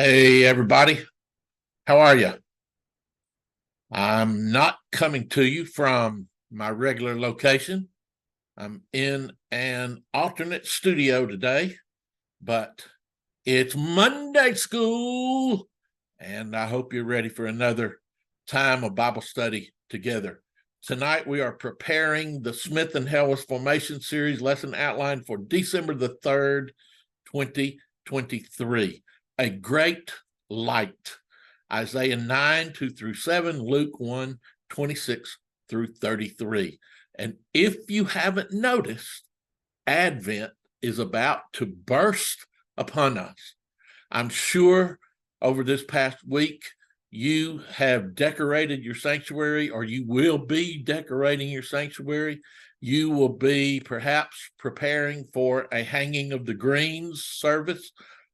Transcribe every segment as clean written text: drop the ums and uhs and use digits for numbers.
Hey, everybody. How are you? I'm not coming to you from my regular location. I'm in an alternate studio today, but it's Monday school, and I hope you're ready for another time of Bible study together. Tonight, we are preparing the Smith and Helwys Formation Series lesson outline for December the 3rd, 2023. A great light. Isaiah 9, 2 through 7, Luke 1, 26 through 33. And if you haven't noticed, Advent is about to burst upon us. I'm sure over this past week, you have decorated your sanctuary, or you will be decorating your sanctuary. You will be perhaps preparing for a hanging of the greens service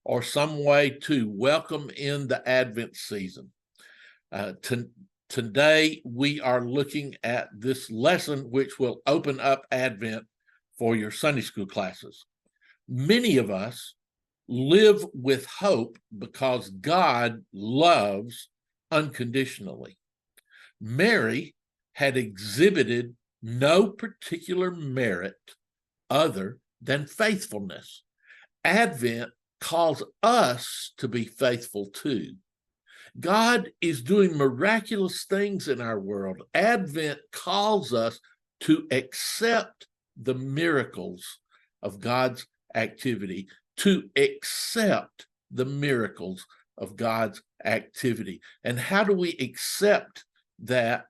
or some way to welcome in the Advent season. Today, we are looking at this lesson, which will open up Advent for your Sunday school classes. Many of us live with hope because God loves unconditionally. Mary had exhibited no particular merit other than faithfulness. Advent calls us to be faithful too. God is doing miraculous things in our world. Advent calls us to accept the miracles of God's activity, to accept the miracles of God's activity. And how do we accept that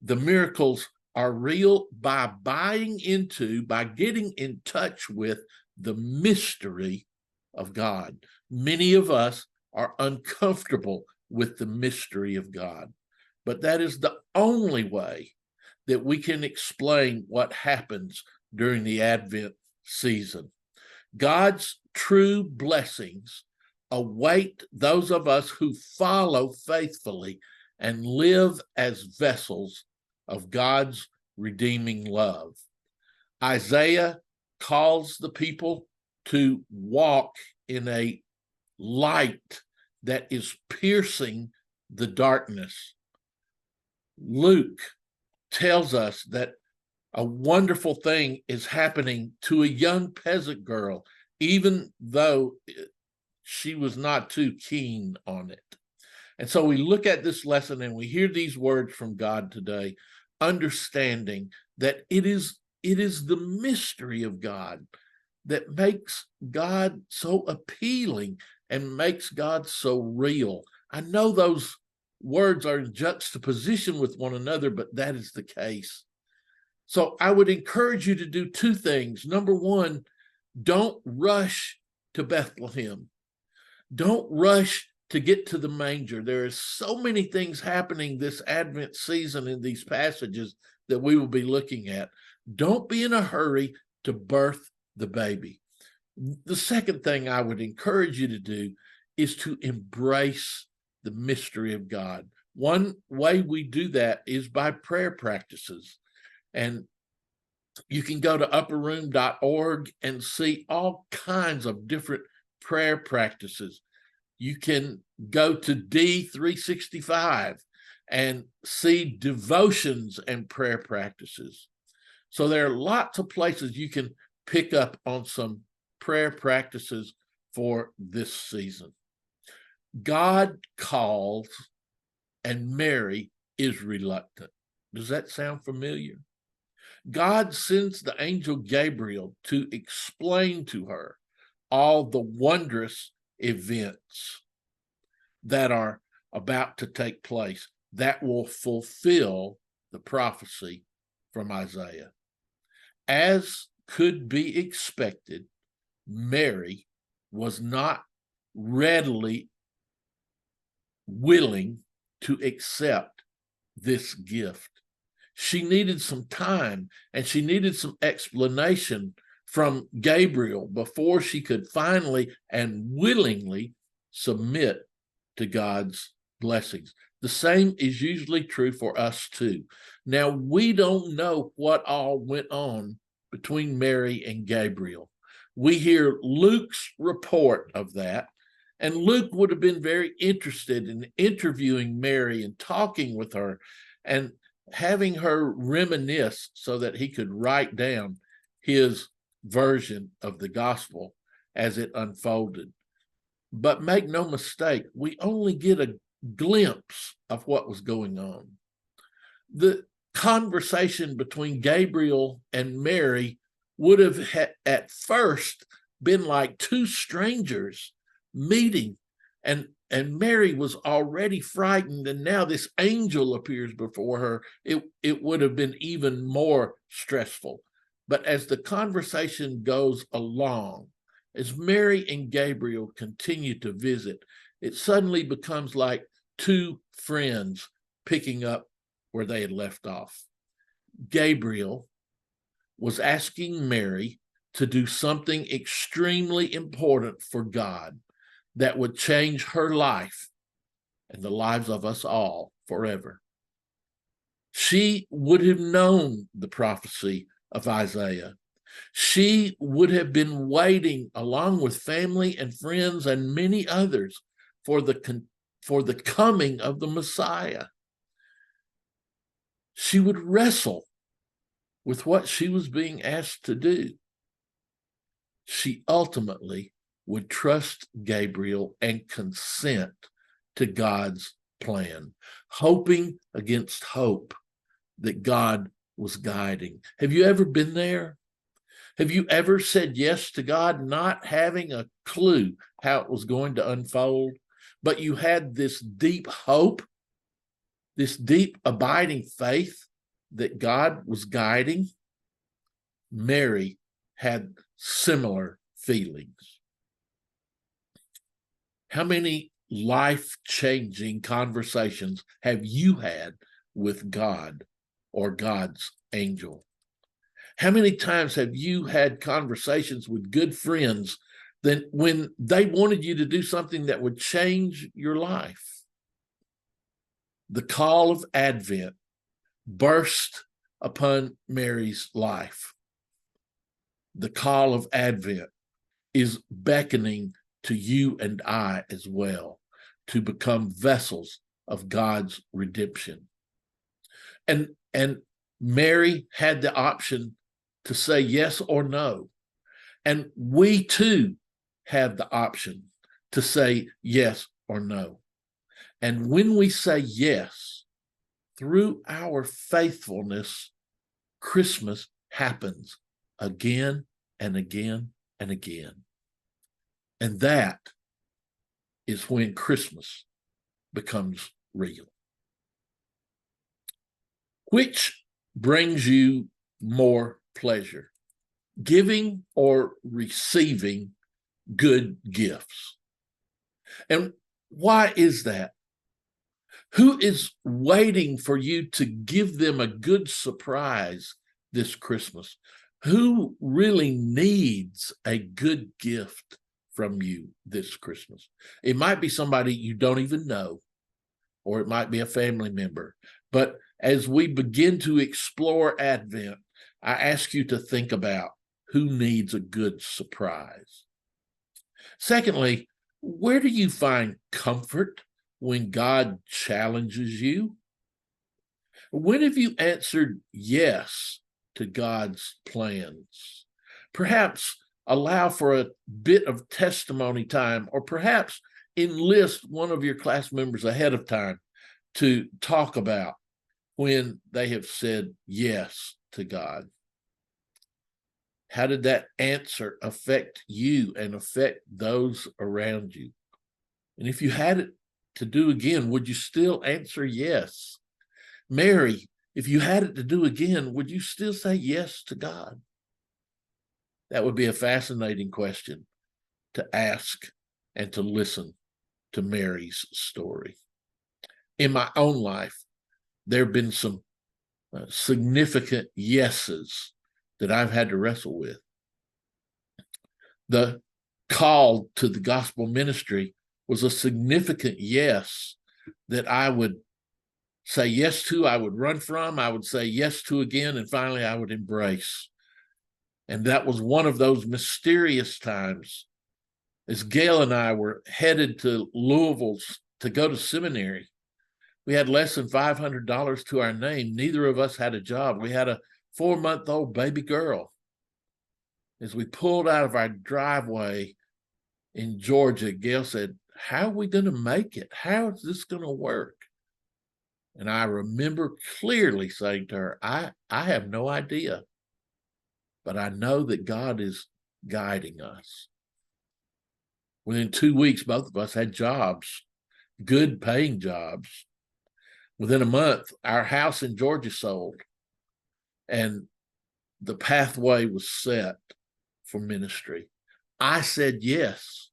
the miracles are real? By getting in touch with the mystery of God. Many of us are uncomfortable with the mystery of God, but that is the only way that we can explain what happens during the Advent season. God's true blessings await those of us who follow faithfully and live as vessels of God's redeeming love. Isaiah calls the people to walk in a light that is piercing the darkness. Luke tells us that a wonderful thing is happening to a young peasant girl, even though she was not too keen on it. And so we look at this lesson and we hear these words from God today, understanding that it is the mystery of God that makes God so appealing and makes God so real. I know those words are in juxtaposition with one another, but that is the case. So I would encourage you to do two things. Number one, don't rush to Bethlehem. Don't rush to get to the manger. There are so many things happening this Advent season in these passages that we will be looking at. Don't be in a hurry to birth the baby. The second thing I would encourage you to do is to embrace the mystery of God. One way we do that is by prayer practices. And you can go to upperroom.org and see all kinds of different prayer practices. You can go to D365 and see devotions and prayer practices. So there are lots of places you can pick up on some prayer practices for this season. God calls and Mary is reluctant. Does that sound familiar? God sends the angel Gabriel to explain to her all the wondrous events that are about to take place that will fulfill the prophecy from Isaiah. As could be expected, Mary was not readily willing to accept this gift. She needed some time and she needed some explanation from Gabriel before she could finally and willingly submit to God's blessings. The same is usually true for us too. Now, we don't know what all went on between Mary and Gabriel. We hear Luke's report of that, And Luke would have been very interested in interviewing Mary and talking with her and having her reminisce so that he could write down his version of the gospel as it unfolded. But make no mistake, we only get a glimpse of what was going on. The conversation between Gabriel and Mary would have at first been like two strangers meeting, and Mary was already frightened, and now this angel appears before her. It would have been even more stressful. But as the conversation goes along, as Mary and Gabriel continue to visit, it suddenly becomes like two friends picking up where they had left off. Gabriel was asking Mary to do something extremely important for God that would change her life and the lives of us all forever. She would have known the prophecy of Isaiah. She would have been waiting along with family and friends and many others for the coming of the Messiah. She would wrestle with what she was being asked to do. She ultimately would trust Gabriel and consent to God's plan, hoping against hope that God was guiding. Have you ever been there? Have you ever said yes to God, not having a clue how it was going to unfold, but you had this deep hope, this deep abiding faith that God was guiding? Mary had similar feelings. How many life-changing conversations have you had with God or God's angel? How many times have you had conversations with good friends that when they wanted you to do something that would change your life? The call of Advent burst upon Mary's life. The call of Advent is beckoning to you and I as well to become vessels of God's redemption. And Mary had the option to say yes or no. And we too have the option to say yes or no. And when we say yes, through our faithfulness, Christmas happens again and again and again. And that is when Christmas becomes real. Which brings you more pleasure, giving or receiving good gifts? And why is that? Who is waiting for you to give them a good surprise this Christmas? Who really needs a good gift from you this Christmas? It might be somebody you don't even know, or it might be a family member. But as we begin to explore Advent, I ask you to think about who needs a good surprise. Secondly, where do you find comfort when God challenges you? When have you answered yes to God's plans? Perhaps allow for a bit of testimony time, or perhaps enlist one of your class members ahead of time to talk about when they have said yes to God. How did that answer affect you and affect those around you? And if you had it to do again, would you still answer yes? Mary, if you had it to do again, would you still say yes to God? That would be a fascinating question to ask and to listen to Mary's story. In my own life, there have been some significant yeses that I've had to wrestle with. The call to the gospel ministry was a significant yes that I would say yes to, I would run from, I would say yes to again, and finally I would embrace. And that was one of those mysterious times As Gail and I were headed to Louisville to go to seminary, we had less than $500 to our name. Neither of us had a job. We had a 4-month-old baby girl. As we pulled out of our driveway in Georgia, Gail said, "How are we going to make it? How is this going to work?" And I remember clearly saying to her, I have no idea, but I know that God is guiding us. Within 2 weeks, both of us had jobs, good paying jobs. Within a month, our house in Georgia sold, and the pathway was set for ministry. I said yes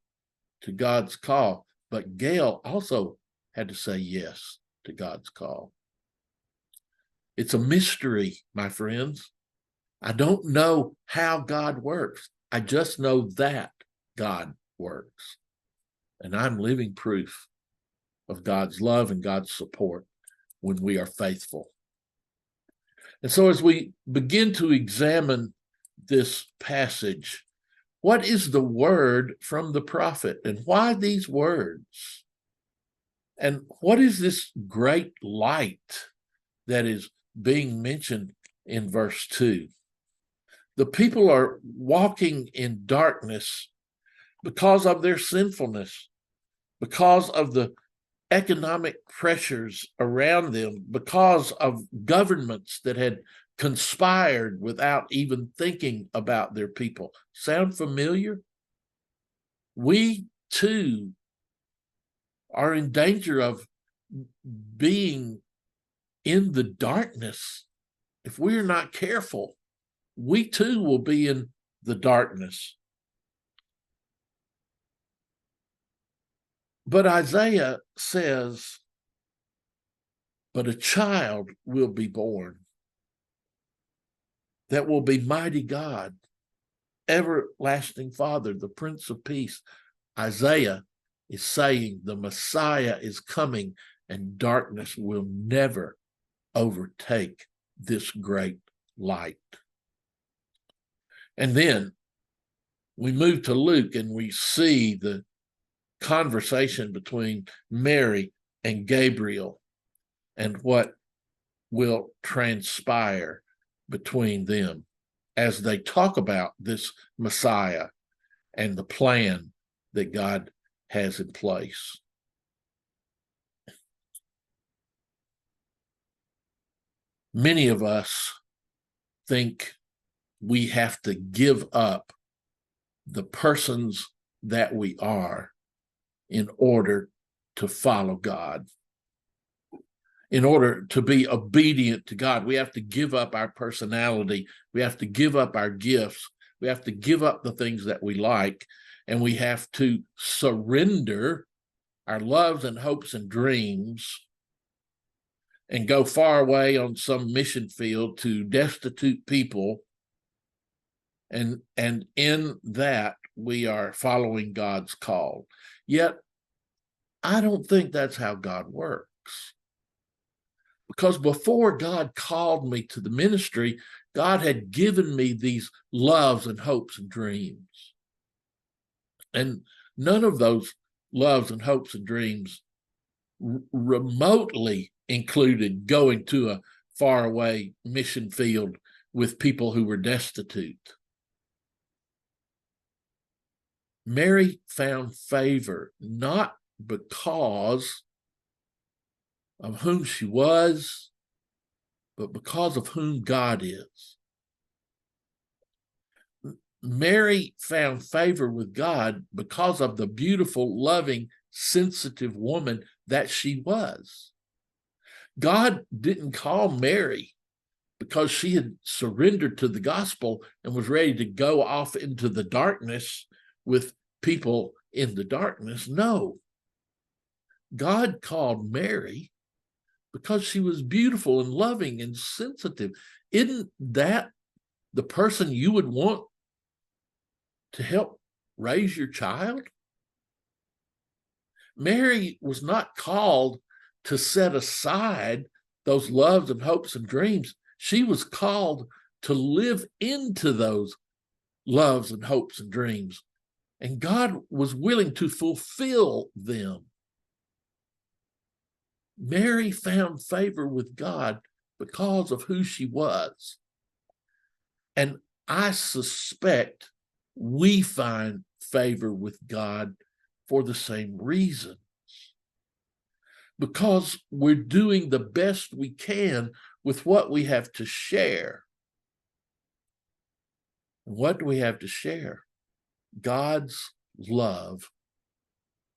to God's call, but Gail also had to say yes to God's call. It's a mystery, my friends. I don't know how God works. I just know that God works. And I'm living proof of God's love and God's support when we are faithful. And so as we begin to examine this passage, what is the word from the prophet, and why these words? And what is this great light that is being mentioned in verse 2? The people are walking in darkness because of their sinfulness, because of the economic pressures around them, because of governments that had conspired without even thinking about their people. Sound familiar? We too are in danger of being in the darkness. If we're not careful, we too will be in the darkness. But Isaiah says, "But a child will be born that will be mighty God, everlasting Father, the Prince of Peace." Isaiah is saying the Messiah is coming, and darkness will never overtake this great light. And then we move to Luke and we see the conversation between Mary and Gabriel and what will transpire between them as they talk about this Messiah and the plan that God has in place. Many of us think we have to give up the persons that we are in order to follow God. In order to be obedient to God, we have to give up our personality. We have to give up our gifts. We have to give up the things that we like, and we have to surrender our loves and hopes and dreams and go far away on some mission field to destitute people. And in that, we are following God's call. Yet, I don't think that's how God works. Because before God called me to the ministry, God had given me these loves and hopes and dreams. And none of those loves and hopes and dreams remotely included going to a faraway mission field with people who were destitute. Mary found favor not because of whom she was, but because of whom God is. Mary found favor with God because of the beautiful, loving, sensitive woman that she was. God didn't call Mary because she had surrendered to the gospel and was ready to go off into the darkness with people in the darkness. No. God called Mary because she was beautiful and loving and sensitive. Isn't that the person you would want to help raise your child? Mary was not called to set aside those loves and hopes and dreams. She was called to live into those loves and hopes and dreams And God was willing to fulfill them. Mary found favor with God because of who she was. And I suspect we find favor with God for the same reason. Because we're doing the best we can with what we have to share. What do we have to share? God's love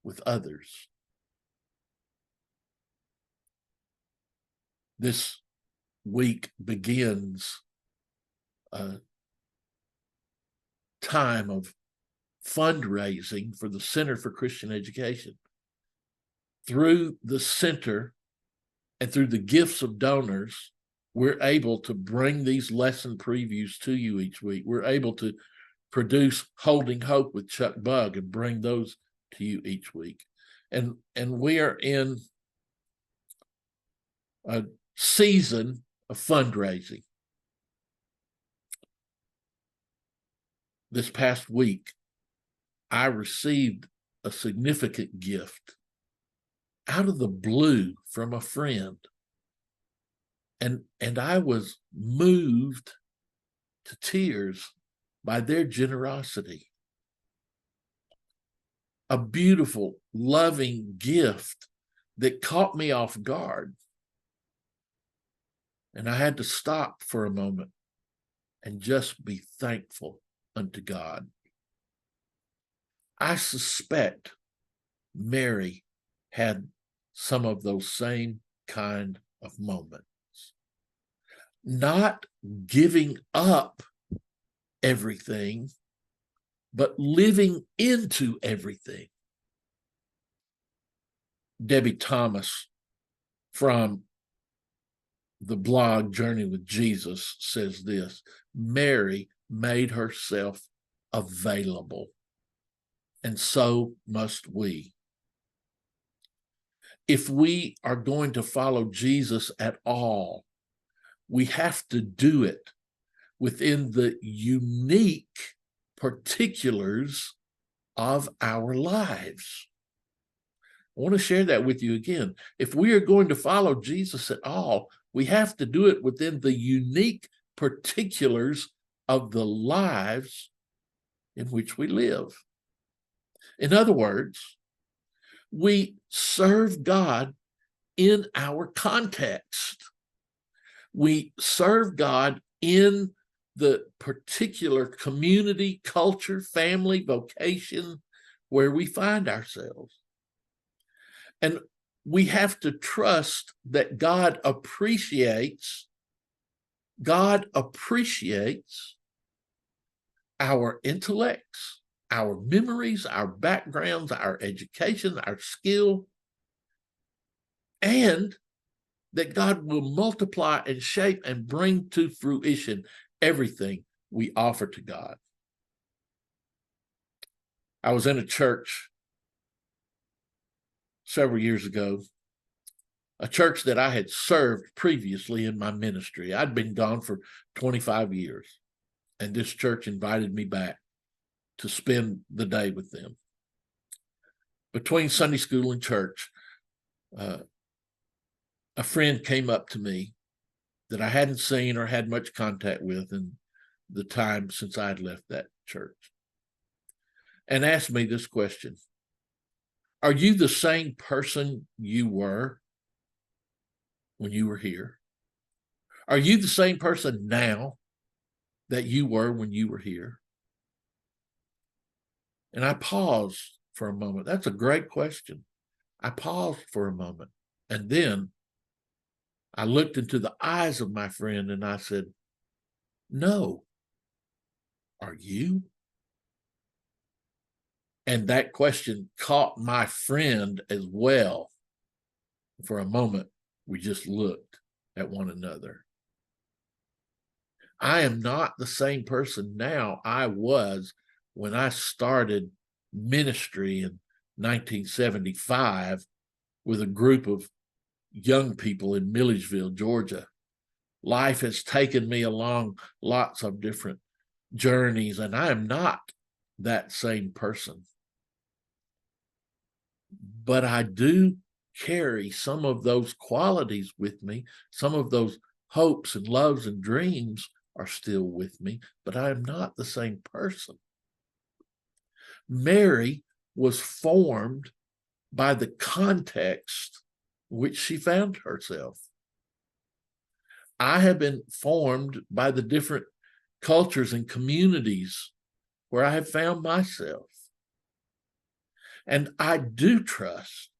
with others. This week begins a time of fundraising for the Center for Christian Education. Through the center and through the gifts of donors, we're able to bring these lesson previews to you each week. We're able to produce Holding Hope with Chuck Bugg and bring those to you each week. And we are in a season of fundraising. This past week, I received a significant gift out of the blue from a friend. And I was moved to tears by their generosity. A beautiful, loving gift that caught me off guard. And I had to stop for a moment and just be thankful unto God. I suspect Mary had some of those same kind of moments. Not giving up everything, but living into everything. Debbie Thomas from the blog Journey with Jesus says this: Mary made herself available, and so must we. If we are going to follow Jesus at all, we have to do it within the unique particulars of our lives. I want to share that with you again. If we are going to follow Jesus at all, we have to do it within the unique particulars of the lives in which we live. In other words, we serve God in our context. We serve God in the particular community, culture, family, vocation where we find ourselves. And we have to trust that God appreciates our intellects, our memories, our backgrounds, our education, our skill, and that God will multiply and shape and bring to fruition everything we offer to God. I was in a church several years ago, a church that I had served previously in my ministry. I'd been gone for 25 years, and this church invited me back to spend the day with them. Between Sunday school and church, a friend came up to me that I hadn't seen or had much contact with in the time since I had left that church, and asked me this question: are you the same person you were when you were here? Are you the same person now that you were when you were here? And I paused for a moment. That's a great question. I paused for a moment, and then I looked into the eyes of my friend and I said, no. Are you? And that question caught my friend as well. For a moment, we just looked at one another. I am not the same person now I was when I started ministry in 1975 with a group of young people in Milledgeville, Georgia. Life has taken me along lots of different journeys, and I am not that same person. But I do carry some of those qualities with me. Some of those hopes and loves and dreams are still with me, but I am not the same person. Mary was formed by the context in which she found herself. I have been formed by the different cultures and communities where I have found myself. And I do trust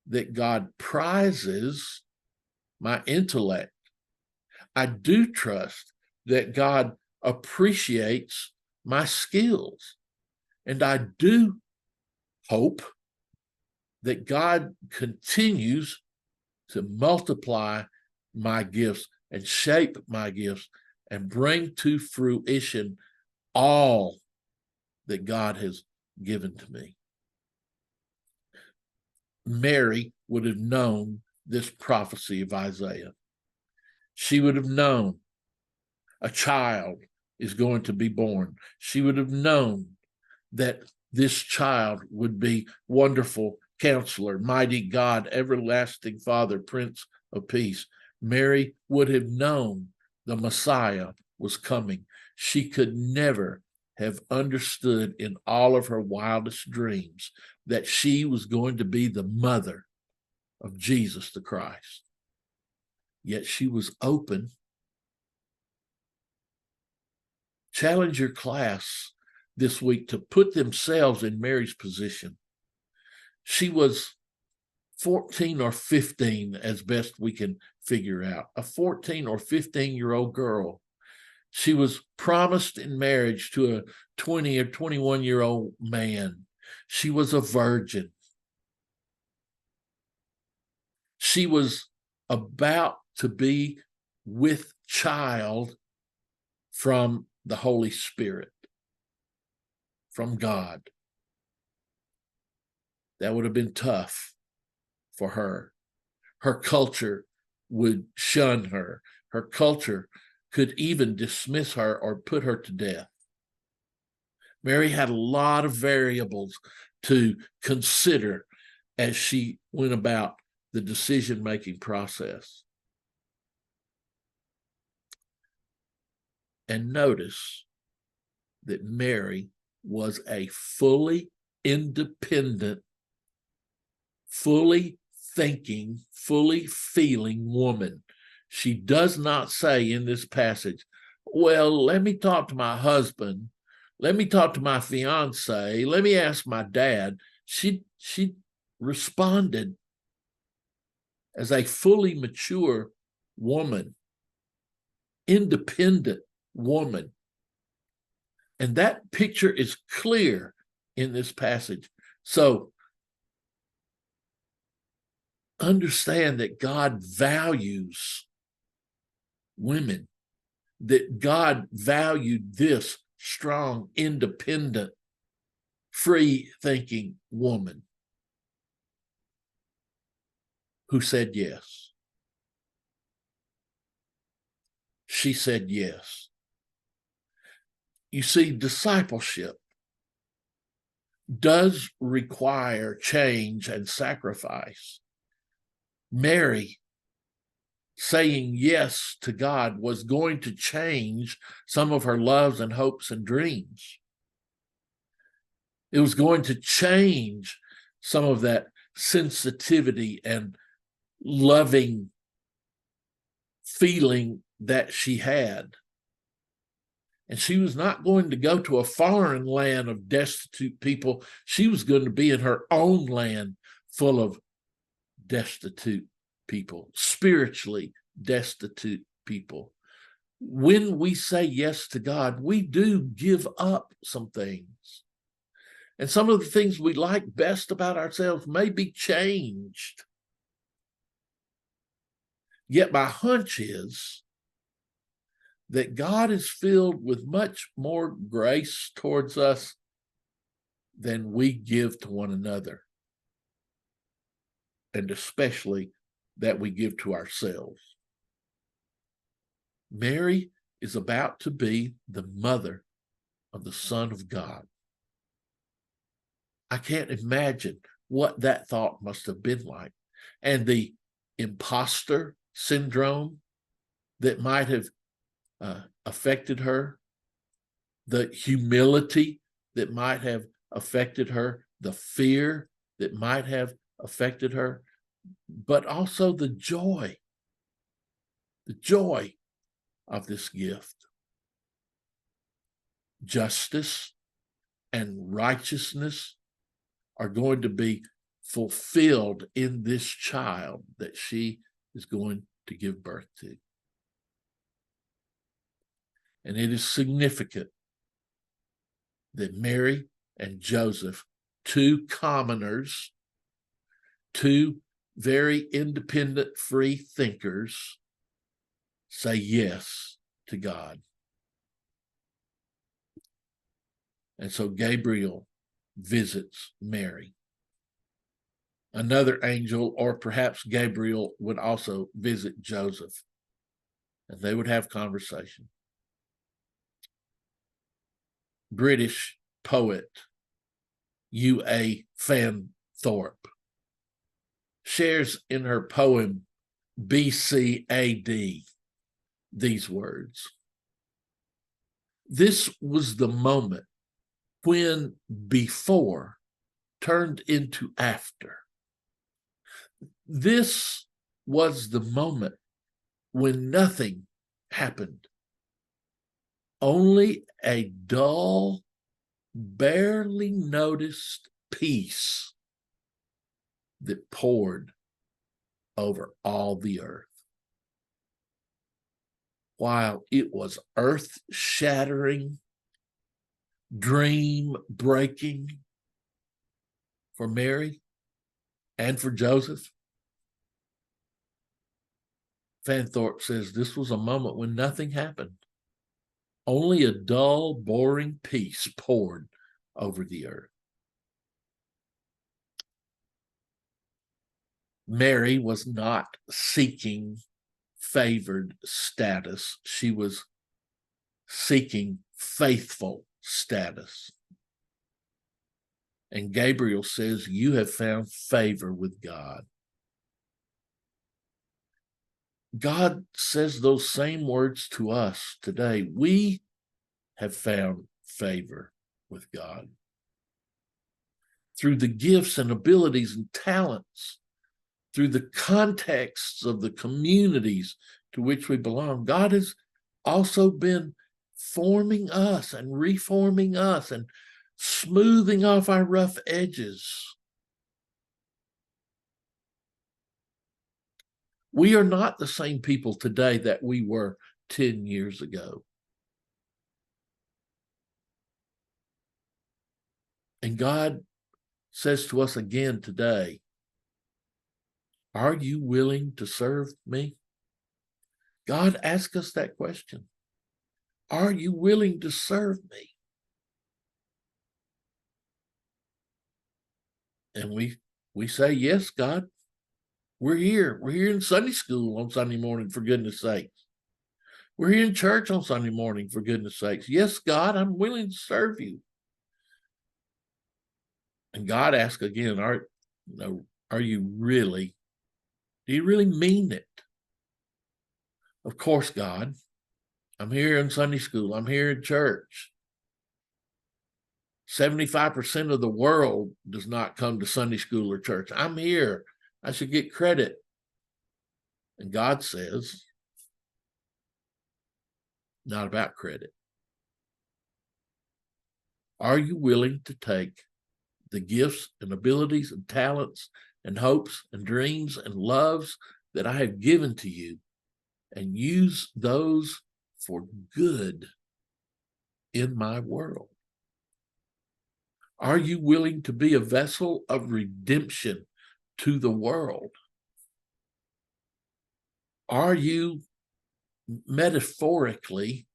that God prizes my intellect. I do trust that God appreciates my skills. And I do hope that God continues to multiply my gifts and shape my gifts and bring to fruition all that God has given to me. Mary would have known this prophecy of Isaiah. She would have known a child is going to be born. She would have known that this child would be Wonderful Counselor, Mighty God, Everlasting Father, Prince of Peace. Mary would have known the Messiah was coming. She could never have understood in all of her wildest dreams that she was going to be the mother of Jesus the Christ. Yet she was open. Challenge your class this week to put themselves in Mary's position. She was 14 or 15, as best we can figure out, a 14 or 15-year-old girl. She was promised in marriage to a 20 or 21-year-old man. She was a virgin. She was about to be with child from the Holy Spirit, from God. That would have been tough for her. Her culture would shun her. Her culture could even dismiss her or put her to death. Mary had a lot of variables to consider as she went about the decision-making process. And notice that Mary was a fully independent, fully thinking, fully feeling woman. She does not say in this passage, well, let me talk to my husband. Let me talk to my fiance. Let me ask my dad. She responded as a fully mature woman, independent woman. And that picture is clear in this passage. So understand that God values women, that God valued this strong, independent, free-thinking woman who said yes. She said yes. You see, discipleship does require change and sacrifice. Mary saying yes to God was going to change some of her loves and hopes and dreams. It was going to change some of that sensitivity and loving feeling that she had. And she was not going to go to a foreign land of destitute people. She was going to be in her own land full of destitute people, spiritually destitute people. When we say yes to God, we do give up some things. And some of the things we like best about ourselves may be changed. Yet my hunch is that God is filled with much more grace towards us than we give to one another, and especially that we give to ourselves. Mary is about to be the mother of the Son of God. I can't imagine what that thought must have been like. And the imposter syndrome that might have affected her, the humility that might have affected her, the fear that might have affected her, but also the joy of this gift. Justice and righteousness are going to be fulfilled in this child that she is going to give birth to. And it is significant that Mary and Joseph, two commoners, two very independent, free thinkers, say yes to God. And so Gabriel visits Mary. Another angel, or perhaps Gabriel, would also visit Joseph, and they would have conversation. British poet U.A. Fanthorpe shares in her poem BCAD these words: "This was the moment when before turned into after. This was the moment when nothing happened. Only a dull, barely noticed peace that poured over all the earth. While it was earth-shattering, dream-breaking for Mary and for Joseph, Fanthorpe says this was a moment when nothing happened. Only a dull, boring peace poured over the earth." Mary was not seeking favored status. She was seeking faithful status. And Gabriel says, "You have found favor with God." God says those same words to us today. We have found favor with God. Through the gifts and abilities and talents, through the contexts of the communities to which we belong, God has also been forming us and reforming us and smoothing off our rough edges. We are not the same people today that we were 10 years ago. And God says to us again today, are you willing to serve me? God asks us that question. Are you willing to serve me? And we say, yes, God. We're here. We're here in Sunday school on Sunday morning, for goodness sakes. We're here in church on Sunday morning, for goodness sakes. Yes, God, I'm willing to serve you. And God asks again, are you really, do you really mean it? Of course, God. I'm here in Sunday school. I'm here in church. 75% of the world does not come to Sunday school or church. I'm here. I should get credit. And God says, not about credit. Are you willing to take the gifts and abilities and talents and hopes and dreams and loves that I have given to you and use those for good in my world? Are you willing to be a vessel of redemption to the world? Are you metaphorically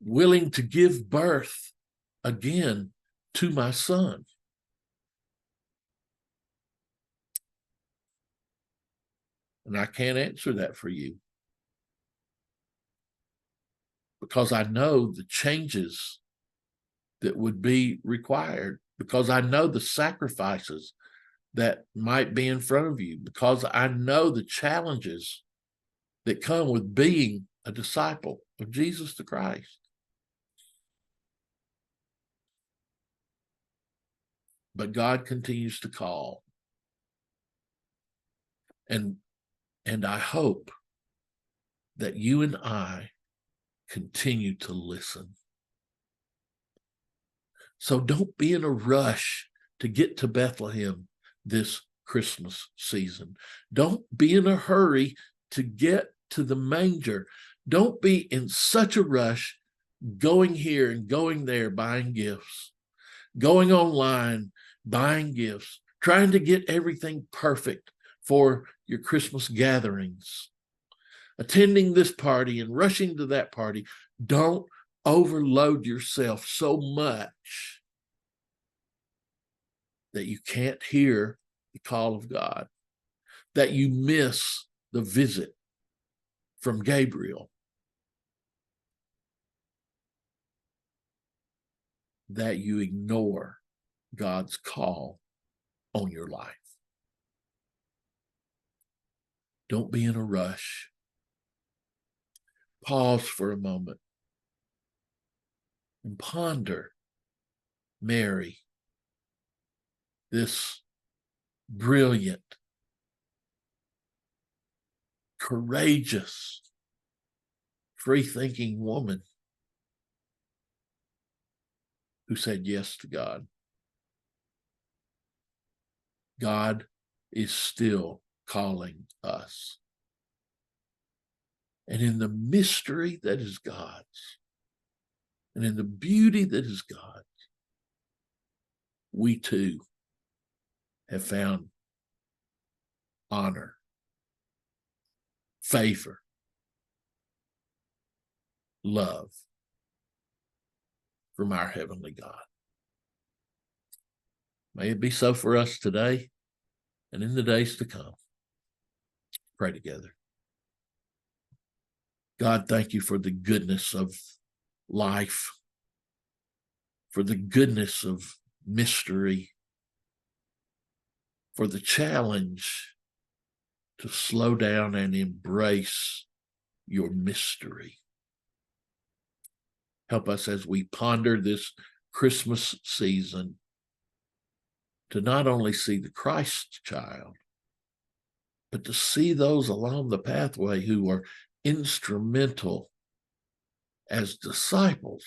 willing to give birth again to my son? And I can't answer that for you, because I know the changes that would be required, because I know the sacrifices that might be in front of you, because I know the challenges that come with being a disciple of Jesus the Christ. But God continues to call. And I hope that you and I continue to listen. So don't be in a rush to get to Bethlehem this Christmas season. Don't be in a hurry to get to the manger. Don't be in such a rush going here and going there, buying gifts, going online, buying gifts, trying to get everything perfect for your Christmas gatherings, attending this party and rushing to that party. Don't overload yourself so much that you can't hear the call of God, that you miss the visit from Gabriel, that you ignore God's call on your life. Don't be in a rush. Pause for a moment and ponder Mary, this brilliant, courageous, free-thinking woman who said yes to God. God is still calling us. And in the mystery that is God's, and in the beauty that is God's, we too have found honor, favor, love from our heavenly God. May it be so for us today and in the days to come. Pray together. God, thank you for the goodness of life, for the goodness of mystery, for the challenge to slow down and embrace your mystery. Help us as we ponder this Christmas season to not only see the Christ child, but to see those along the pathway who are instrumental as disciples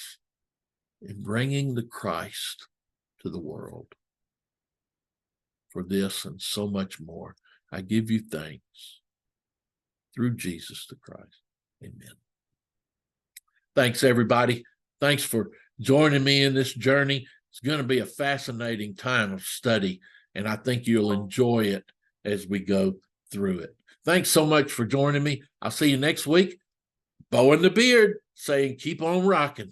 in bringing the Christ to the world. For this and so much more, I give you thanks through Jesus the Christ. Amen. Thanks, everybody. Thanks for joining me in this journey. It's going to be a fascinating time of study, and I think you'll enjoy it as we go through it. Thanks so much for joining me. I'll see you next week. Bo and the Beard saying, keep on rocking.